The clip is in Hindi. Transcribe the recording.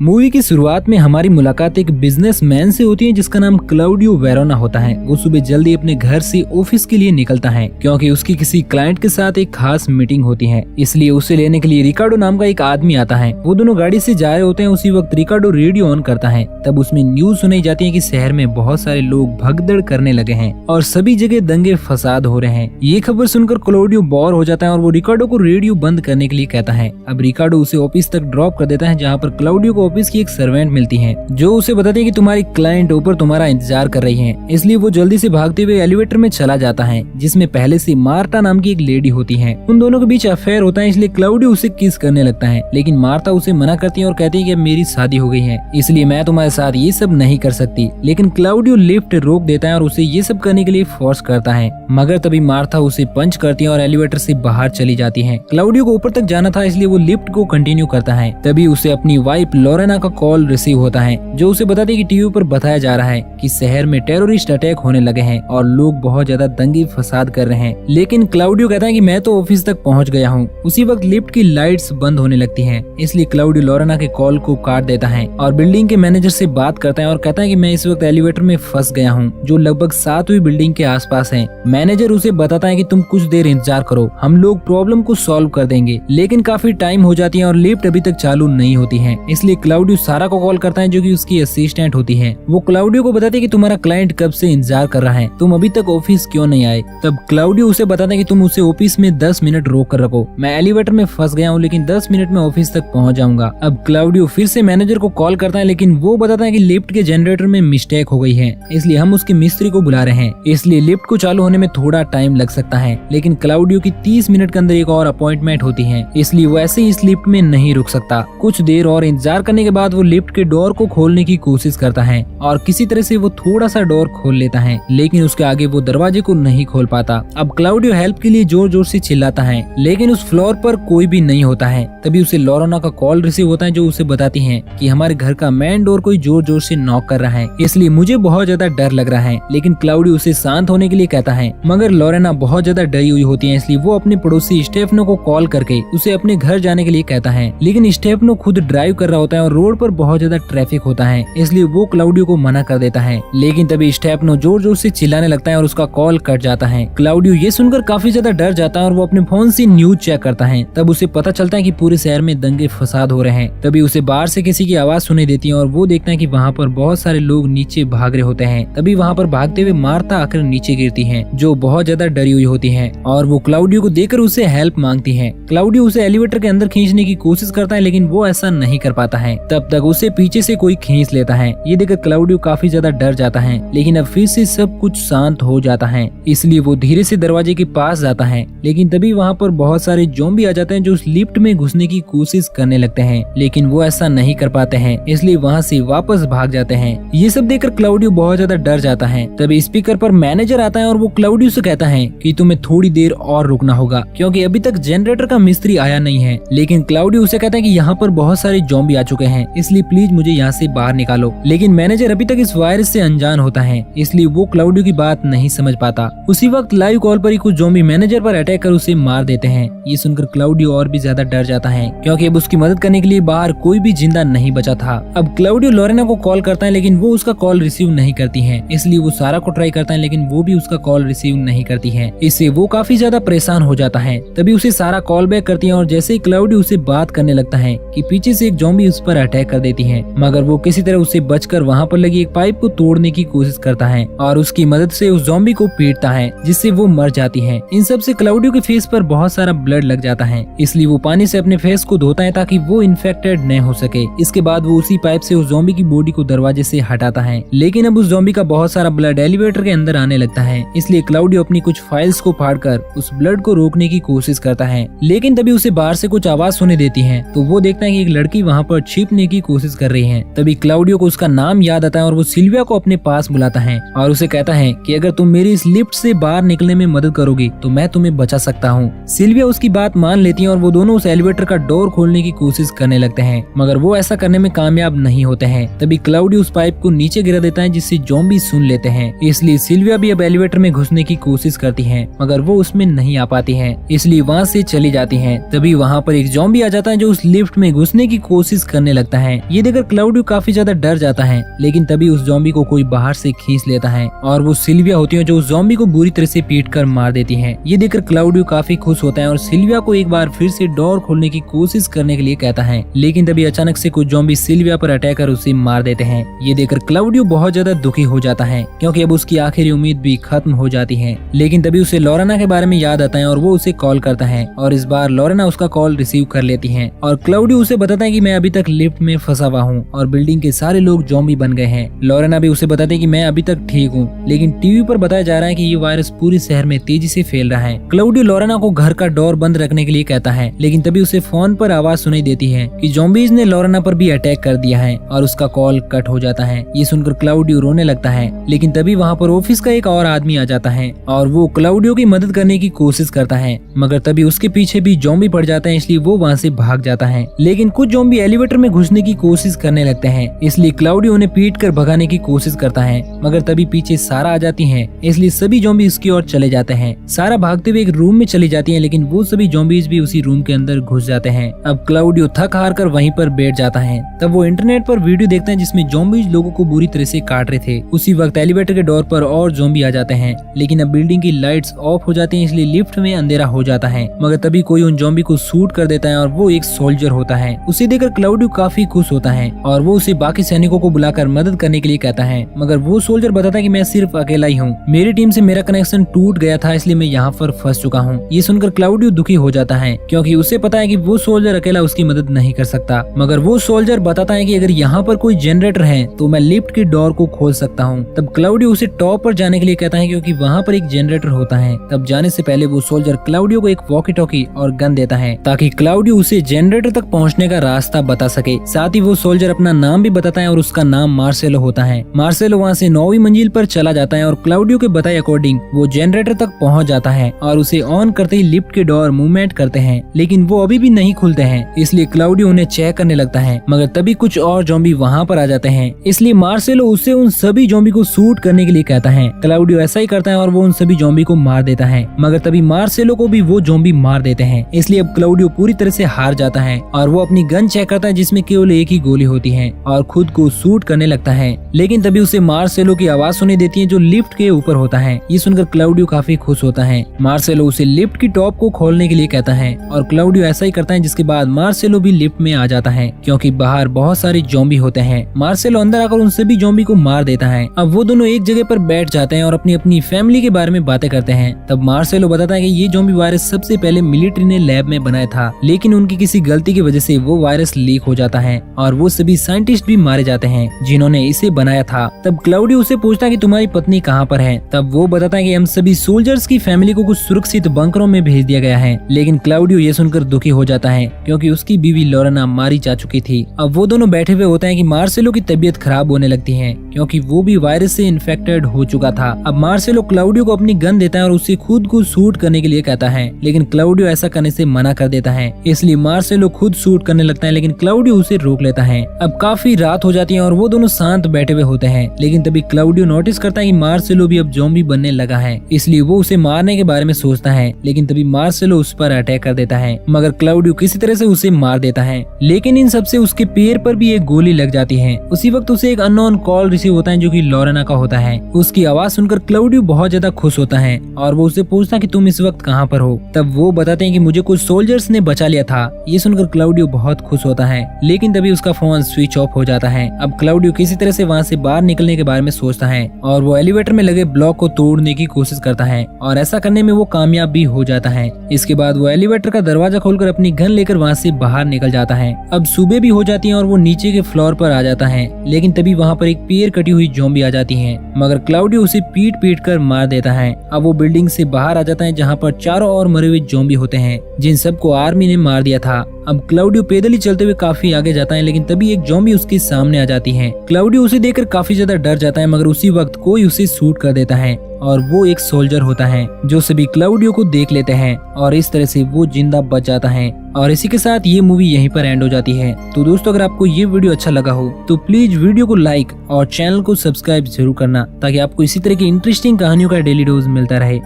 मूवी की शुरुआत में हमारी मुलाकात एक बिजनेसमैन से होती है जिसका नाम क्लाउडियो वेरोना होता है। वो सुबह जल्दी अपने घर से ऑफिस के लिए निकलता है क्योंकि उसकी किसी क्लाइंट के साथ एक खास मीटिंग होती है। इसलिए उसे लेने के लिए रिकार्डो नाम का एक आदमी आता है। वो दोनों गाड़ी से जा रहे होते हैं। उसी वक्त रिकार्डो रेडियो ऑन करता है। तब उसमें न्यूज सुनाई जाती है कि शहर में बहुत सारे लोग भगदड़ करने लगे हैं और सभी जगह दंगे फसाद हो रहे हैं। ये खबर सुनकर क्लाउडियो बोर हो जाता है और वो रिकार्डो को रेडियो बंद करने के लिए कहता है। अब रिकार्डो उसे ऑफिस तक ड्रॉप कर देता है जहाँ पर क्लाउडियो को ऑफिस की एक सर्वेंट मिलती है जो उसे बताती है कि तुम्हारी क्लाइंट ऊपर तुम्हारा इंतजार कर रही है। इसलिए वो जल्दी से भागते हुए एलिवेटर में चला जाता है जिसमें पहले से मार्टा नाम की एक लेडी होती है। उन दोनों के बीच अफेयर होता है इसलिए क्लाउडियो उसे किस करने लगता है, लेकिन मार्ता उसे मना करती है और कहती है कि मेरी शादी हो गई है इसलिए मैं तुम्हारे साथ ये सब नहीं कर सकती। लेकिन क्लाउडियो लिफ्ट रोक देता है और उसे ये सब करने के लिए फोर्स करता है, मगर तभी मार्था उसे पंच करती है और एलिवेटर से बाहर चली जाती है। क्लाउडियो को ऊपर तक जाना था इसलिए वो लिफ्ट को कंटिन्यू करता है। तभी उसे अपनी वाइफ लोरेना का कॉल रिसीव होता है जो उसे बताती है कि टीवी पर बताया जा रहा है कि शहर में टेररिस्ट अटैक होने लगे हैं और लोग बहुत ज्यादा दंगे फसाद कर रहे हैं। लेकिन क्लाउडियो कहता है कि मैं तो ऑफिस तक पहुंच गया हूं। उसी वक्त लिफ्ट की लाइट्स बंद होने लगती हैं, इसलिए क्लाउडियो लोरेना के कॉल को काट देता है और बिल्डिंग के मैनेजर से बात करता है और कहता है कि मैं इस वक्त एलिवेटर में फंस गया हूँ जो लगभग 7वीं बिल्डिंग के आसपास है। मैनेजर उसे बताता है कि तुम कुछ देर इंतजार करो, हम लोग प्रॉब्लम को सॉल्व कर देंगे। लेकिन काफी टाइम हो जाती है और लिफ्ट अभी तक चालू नहीं होती है। इसलिए क्लाउडियो सारा को कॉल करता है जो कि उसकी असिस्टेंट होती है। वो क्लाउडियो को बताती है कि तुम्हारा क्लाइंट कब से इंतजार कर रहा है, तुम अभी तक ऑफिस क्यों नहीं आए। तब क्लाउडियो उसे बताता है कि तुम उसे ऑफिस में 10 मिनट रोक कर रखो, मैं एलिवेटर में फंस गया हूँ लेकिन 10 मिनट में ऑफिस तक पहुँच जाऊंगा। अब क्लाउडियो फिर से मैनेजर को कॉल करता है लेकिन वो बताता है कि लिफ्ट के जनरेटर में मिस्टेक हो गई है इसलिए हम उसके मिस्त्री को बुला रहे हैं, इसलिए लिफ्ट को चालू होने में थोड़ा टाइम लग सकता है। लेकिन क्लाउडियो की 30 मिनट के अंदर एक और अपॉइंटमेंट होती है इसलिए वो ऐसे ही इस लिफ्ट में नहीं रुक सकता। कुछ देर और इंतजार करने के बाद वो लिफ्ट के डोर को खोलने की कोशिश करता है और किसी तरह से वो थोड़ा सा डोर खोल लेता है लेकिन उसके आगे वो दरवाजे को नहीं खोल पाता। अब क्लाउडियो हेल्प के लिए जोर जोर से चिल्लाता है लेकिन उस फ्लोर पर कोई भी नहीं होता है। तभी उसे लोरेना का कॉल रिसीव होता है जो उसे बताती है कि हमारे घर का मेन डोर कोई जोर जोर से नॉक कर रहा है इसलिए मुझे बहुत ज्यादा डर लग रहा है। लेकिन क्लाउडियो उसे शांत होने के लिए कहता है, मगर लोरेना बहुत ज्यादा डरी हुई होती है इसलिए वो अपने पड़ोसी स्टेफनो को कॉल करके उसे अपने घर जाने के लिए कहता है। लेकिन स्टेफनो खुद ड्राइव कर रहा होता है और रोड पर बहुत ज्यादा ट्रैफिक होता है इसलिए वो क्लाउडियो को मना कर देता है। लेकिन तभी स्टेफनो जोर जोर से चिल्लाने लगता है और उसका कॉल कट जाता है। क्लाउडियो ये सुनकर काफी ज्यादा डर जाता है और वो अपने फोन से न्यूज चेक करता है। तब उसे पता चलता है कि पूरे शहर में दंगे फसाद हो रहे हैं। तभी उसे बाहर से किसी की आवाज सुनाई देती है और वो देखता है कि वहाँ पर बहुत सारे लोग नीचे भाग रहे होते हैं। तभी वहाँ पर भागते हुए मार्ता आकर नीचे गिरती है जो बहुत ज्यादा डरी हुई होती है और वो क्लाउडियो को देखकर उसे हेल्प मांगती है। क्लाउडियो उसे एलिवेटर के अंदर खींचने की कोशिश करता है लेकिन वो ऐसा नहीं कर पाता है। तब तक उसे पीछे से कोई खींच लेता है। ये देखकर क्लाउडियो काफी ज्यादा डर जाता है लेकिन अब फिर से सब कुछ शांत हो जाता है इसलिए वो धीरे से दरवाजे के पास जाता है। लेकिन तभी वहाँ पर बहुत सारे ज़ॉम्बी आ जाते हैं जो उस लिफ्ट में घुसने की कोशिश करने लगते हैं लेकिन वो ऐसा नहीं कर पाते हैं इसलिए वहाँ से वापस भाग जाते हैं। ये सब देखकर क्लाउडियो बहुत ज्यादा डर जाता है। तभी स्पीकर पर मैनेजर आता है और वो क्लाउडियो से कहता है कि तुम्हें थोड़ी देर और रुकना होगा क्योंकि अभी तक जनरेटर का मिस्त्री आया नहीं है। लेकिन क्लाउडियो उसे कहता है कि यहाँ पर बहुत सारे ज़ॉम्बी आ चुके हैं इसलिए प्लीज मुझे यहाँ से बाहर निकालो। लेकिन मैनेजर अभी तक इस वायरस से अनजान होता है इसलिए वो क्लाउडियो की बात नहीं समझ पाता। उसी वक्त लाइव कॉल पर ही कुछ ज़ॉम्बी मैनेजर पर अटैक कर उसे मार देते हैं। ये सुनकर क्लाउडियो और भी ज्यादा डर जाता है क्योंकि अब उसकी मदद करने के लिए बाहर कोई भी जिंदा नहीं बचा था। अब क्लाउडियो लोरेना को कॉल करता है लेकिन वो उसका कॉल रिसीव नहीं करती है इसलिए वो सारा को ट्राई करता है लेकिन वो भी उसका कॉल रिसीव नहीं करती है। इससे वो काफी ज्यादा परेशान हो जाता है। तभी उसे सारा कॉल बैक करती है और जैसे ही क्लाउडियो उसे बात करने लगता है कि पीछे से एक ज़ॉम्बी उस पर अटैक कर देती है, मगर वो किसी तरह उसे बचकर वहाँ पर लगी एक पाइप को तोड़ने की कोशिश करता है और उसकी मदद से उस ज़ॉम्बी को पीटता है जिससे वो मर जाती है। इन सब से क्लाउडियो के फेस पर बहुत सारा ब्लड लग जाता है इसलिए वो पानी से अपने फेस को धोता है ताकि वो इन्फेक्टेड न हो सके। इसके बाद वो उसी पाइप से उस ज़ॉम्बी की बॉडी को दरवाजे से हटाता है। लेकिन अब उस ज़ॉम्बी का बहुत सारा ब्लड एलिवेटर के अंदर आने लगता है इसलिए क्लाउडियो अपनी कुछ फाइल्स को फाड़कर उस ब्लड को रोकने की कोशिश करता है। लेकिन तभी उसे बाहर से कुछ आवाज सुनाई देती है तो वो देखता है कि एक लड़की वहाँ पर छिपने की कोशिश कर रही है। तभी क्लाउडियो को उसका नाम याद आता है और वो सिल्विया को अपने पास बुलाता है और उसे कहता है कि अगर तुम मेरी इस लिफ्ट से बाहर निकलने में मदद करोगी तो मैं तुम्हें बचा सकता हूँ। सिल्विया उसकी बात मान लेती है और वो दोनों उस एलिवेटर का डोर खोलने की कोशिश करने लगते हैं मगर वो ऐसा करने में कामयाब नहीं होते हैं। तभी क्लाउडियो उस पाइप को नीचे गिरा देता है जिससे ज़ॉम्बी सुन लेते हैं इसलिए सिल्विया भी अब एलिवेटर में घुसने की कोशिश करती है मगर वो उसमें नहीं आ पाती है इसलिए वहाँ से चली जाती है। तभी वहाँ पर एक ज़ॉम्बी आ जाता है जो उस लिफ्ट में घुसने की कोशिश करने करने लगता है। ये देखकर क्लाउडियो काफी ज्यादा डर जाता है, लेकिन तभी उस ज़ॉम्बी को कोई बाहर से खींच लेता है और वो सिल्विया होती है जो उस ज़ॉम्बी को बुरी तरह से पीट कर मार देती है। ये देखकर क्लाउडियो काफी खुश होता है और सिल्विया को एक बार फिर से डोर खोलने की कोशिश करने के लिए कहता है, लेकिन तभी अचानक से कुछ ज़ॉम्बी सिल्विया पर अटैक कर उसे मार देते हैं। ये देखकर क्लाउडियो बहुत ज्यादा दुखी हो जाता है, क्योंकि अब उसकी आखिरी उम्मीद भी खत्म हो जाती है। लेकिन तभी उसे लोरेना के बारे में याद आता है और वो उसे कॉल करता है और इस बार लोरेना उसका कॉल रिसीव कर लेती है और क्लाउडियो उसे बताता है कि मैं अभी तक लिफ्ट में फंसा हुआ हूँ और बिल्डिंग के सारे लोग ज़ॉम्बी बन गए हैं। लोरेना भी उसे बताते हैं कि मैं अभी तक ठीक हूँ, लेकिन टीवी पर बताया जा रहा है कि ये वायरस पूरे शहर में तेजी से फैल रहा है। क्लाउडियो लोरेना को घर का डोर बंद रखने के लिए कहता है, लेकिन तभी उसे फोन पर आवाज सुनाई देती है कि ज़ॉम्बीज ने लोरेना पर भी अटैक कर दिया है और उसका कॉल कट हो जाता है। ये सुनकर क्लाउडियो रोने लगता है, लेकिन तभी वहाँ पर ऑफिस का एक और आदमी आ जाता है और वो क्लाउडियो की मदद करने की कोशिश करता है, मगर तभी उसके पीछे भी ज़ॉम्बी पड़ जाते हैं, इसलिए वो वहाँ से भाग जाता है। लेकिन कुछ ज़ॉम्बी एलिवेटर में घुसने की कोशिश करने लगते हैं, इसलिए क्लाउडियो उन्हें पीट कर भगाने की कोशिश करता है, मगर तभी पीछे सारा आ जाती है, इसलिए सभी ज़ॉम्बी उसकी ओर चले जाते हैं। सारा भागते हुए एक रूम में चली जाती है, लेकिन वो सभी ज़ॉम्बीज भी उसी रूम के अंदर घुस जाते हैं। अब क्लाउडियो थक हार कर वहीं पर बैठ जाता है। तब वो इंटरनेट पर वीडियो देखता है जिसमें ज़ॉम्बीज लोगों को बुरी तरह से काट रहे थे। उसी वक्त एलिवेटर के डोर पर और ज़ॉम्बी आ जाते हैं, लेकिन अब बिल्डिंग की लाइट्स ऑफ हो जाती हैं, इसलिए लिफ्ट में अंधेरा हो जाता है। मगर तभी कोई उन ज़ॉम्बी को शूट कर देता है और वो एक सोल्जर होता है। उसे देखकर क्लाउडियो काफी खुश होता है और वो उसे बाकी सैनिकों को बुलाकर मदद करने के लिए कहता है, मगर वो सोल्जर बताता है कि मैं सिर्फ अकेला ही हूँ, मेरी टीम से मेरा कनेक्शन टूट गया था, इसलिए मैं यहाँ पर फंस चुका हूँ। ये सुनकर क्लाउडियो दुखी हो जाता है, क्योंकि उसे पता है कि वो सोल्जर अकेला उसकी मदद नहीं कर सकता। मगर वो सोल्जर बताता है कि अगर यहाँ पर कोई जनरेटर है तो मैं लिफ्ट की डोर को खोल सकता हूँ। तब क्लाउडियो उसे टॉप पर जाने के लिए कहता है, क्योंकि वहाँ पर एक जनरेटर होता है। तब जाने से पहले वो सोल्जर क्लाउडियो को एक वॉकी टॉकी और गन देता है, ताकि क्लाउडियो उसे जनरेटर तक पहुँचने का रास्ता बता सके। साथ ही वो सोल्जर अपना नाम भी बताता है और उसका नाम मार्सेलो होता है। मार्सेलो वहाँ से 9वीं मंजिल पर चला जाता है और क्लाउडियो के बताए अकॉर्डिंग वो जनरेटर तक पहुँच जाता है और उसे ऑन करते ही लिफ्ट के डोर मूवमेंट करते हैं, लेकिन वो अभी भी नहीं खुलते हैं, इसलिए क्लाउडियो उन्हें चेक करने लगता है। मगर तभी कुछ और ज़ॉम्बी वहाँ पर आ जाते हैं, इसलिए मार्सेलो उससे उन सभी ज़ॉम्बी को शूट करने के लिए कहता है। क्लाउडियो ऐसा ही करता है और वो उन सभी ज़ॉम्बी को मार देता है, मगर तभी मार्सेलो को भी वो ज़ॉम्बी मार देते हैं, इसलिए अब क्लाउडियो पूरी तरह से हार जाता है और वो अपनी गन चेक करता है जिसमें केवल एक ही गोली होती है और खुद को शूट करने लगता है। लेकिन तभी उसे मार्सेलो की आवाज सुनाई देती है जो लिफ्ट के ऊपर होता है। ये सुनकर क्लाउडियो काफी खुश होता है। मार्सेलो उसे लिफ्ट की टॉप को खोलने के लिए कहता है और क्लाउडियो ऐसा ही करता है, जिसके बाद मार्सेलो भी लिफ्ट में आ जाता है, क्योंकि बाहर बहुत सारे ज़ॉम्बी होते हैं। मार्सेलो अंदर आकर उन सभी ज़ॉम्बी को मार देता है। अब वो दोनों एक जगह पर बैठ जाते हैं और अपनी अपनी फैमिली के बारे में बातें करते हैं। तब मार्सेलो बताता है कि ये ज़ॉम्बी वायरस सबसे पहले मिलिट्री ने लैब में बनाया था, लेकिन उनकी किसी गलती की वजह से वो वायरस लीक हो जाता है और वो सभी साइंटिस्ट भी मारे जाते हैं जिन्होंने इसे बनाया था। तब क्लाउडियो उसे पूछता है कि तुम्हारी पत्नी कहाँ पर है। तब वो बताता है कि हम सभी सोल्जर्स की फैमिली को कुछ सुरक्षित बंकरों में भेज दिया गया है। लेकिन क्लाउडियो ये सुनकर दुखी हो जाता है, क्योंकि उसकी बीवी लोरेना मारी जा चुकी थी। अब वो दोनों बैठे हुए होते हैं कि मार्सेलो की तबीयत खराब होने लगती है, क्योंकि वो भी वायरस से इन्फेक्टेड हो चुका था। अब मार्सेलो क्लाउडियो को अपनी गन देता है और उसे खुद को शूट करने के लिए कहता है, लेकिन क्लाउडियो ऐसा करने से मना कर देता है, इसलिए मार्सेलो खुद शूट करने लगता है, लेकिन क्लाउडियो उसे रोक लेता है। अब काफी रात हो जाती है और वो दोनों शांत बैठे हुए होते हैं, लेकिन तभी क्लाउडियो नोटिस करता है कि मार्सेलो भी अब ज़ॉम्बी बनने लगा है, इसलिए वो उसे मारने के बारे में सोचता है। लेकिन तभी मार्सेलो उस पर अटैक कर देता है, मगर क्लाउडियो किसी तरह से उसे मार देता है। लेकिन इन सबसे उसके पैर पर भी एक गोली लग जाती है। उसी वक्त उसे एक अननोन कॉल रिसीव होता है जो कि लोरेना का होता है। उसकी आवाज सुनकर क्लाउडियो बहुत ज्यादा खुश होता है और वो उसे पूछता है कि तुम इस वक्त कहाँ पर हो। तब वो बताते हैं कि मुझे कुछ सोल्जर्स ने बचा लिया था। ये सुनकर क्लाउडियो बहुत खुश होता है, लेकिन तभी उसका फोन स्विच ऑफ हो जाता है। अब क्लाउडियो किसी तरह से वहाँ से बाहर निकलने के बारे में सोचता है और वो एलिवेटर में लगे ब्लॉक को तोड़ने की कोशिश करता है और ऐसा करने में वो कामयाब भी हो जाता है। इसके बाद वो एलिवेटर का दरवाजा खोलकर अपनी गन लेकर वहाँ से बाहर निकल जाता है। अब सुबह भी हो जाती है और वो नीचे के फ्लोर पर आ जाता है, लेकिन तभी वहाँ पर एक पैर कटी हुई ज़ॉम्बी आ जाती है, मगर क्लाउडियो उसे पीट पीट कर मार देता है। अब वो बिल्डिंग से बाहर आ जाता है जहाँ पर चारों ओर मरे हुए ज़ॉम्बी होते हैं जिन सबको आर्मी ने मार दिया था। अब क्लाउडियो पैदल ही चलते हुए काफी आगे जाता है, लेकिन तभी एक ज़ॉम्बी उसके सामने आ जाती है। क्लाउडियो उसे देखकर काफी ज्यादा डर जाता है, मगर उसी वक्त कोई उसे शूट कर देता है और वो एक सोल्जर होता है जो सभी क्लाउडियो को देख लेते हैं और इस तरह से वो जिंदा बच जाता है। और इसी के साथ ये मूवी यहीं पर एंड हो जाती है। तो दोस्तों, अगर आपको ये वीडियो अच्छा लगा हो तो प्लीज वीडियो को लाइक और चैनल को सब्सक्राइब जरूर करना, ताकि आपको इसी तरह की इंटरेस्टिंग कहानियों का डेली डोज मिलता रहे।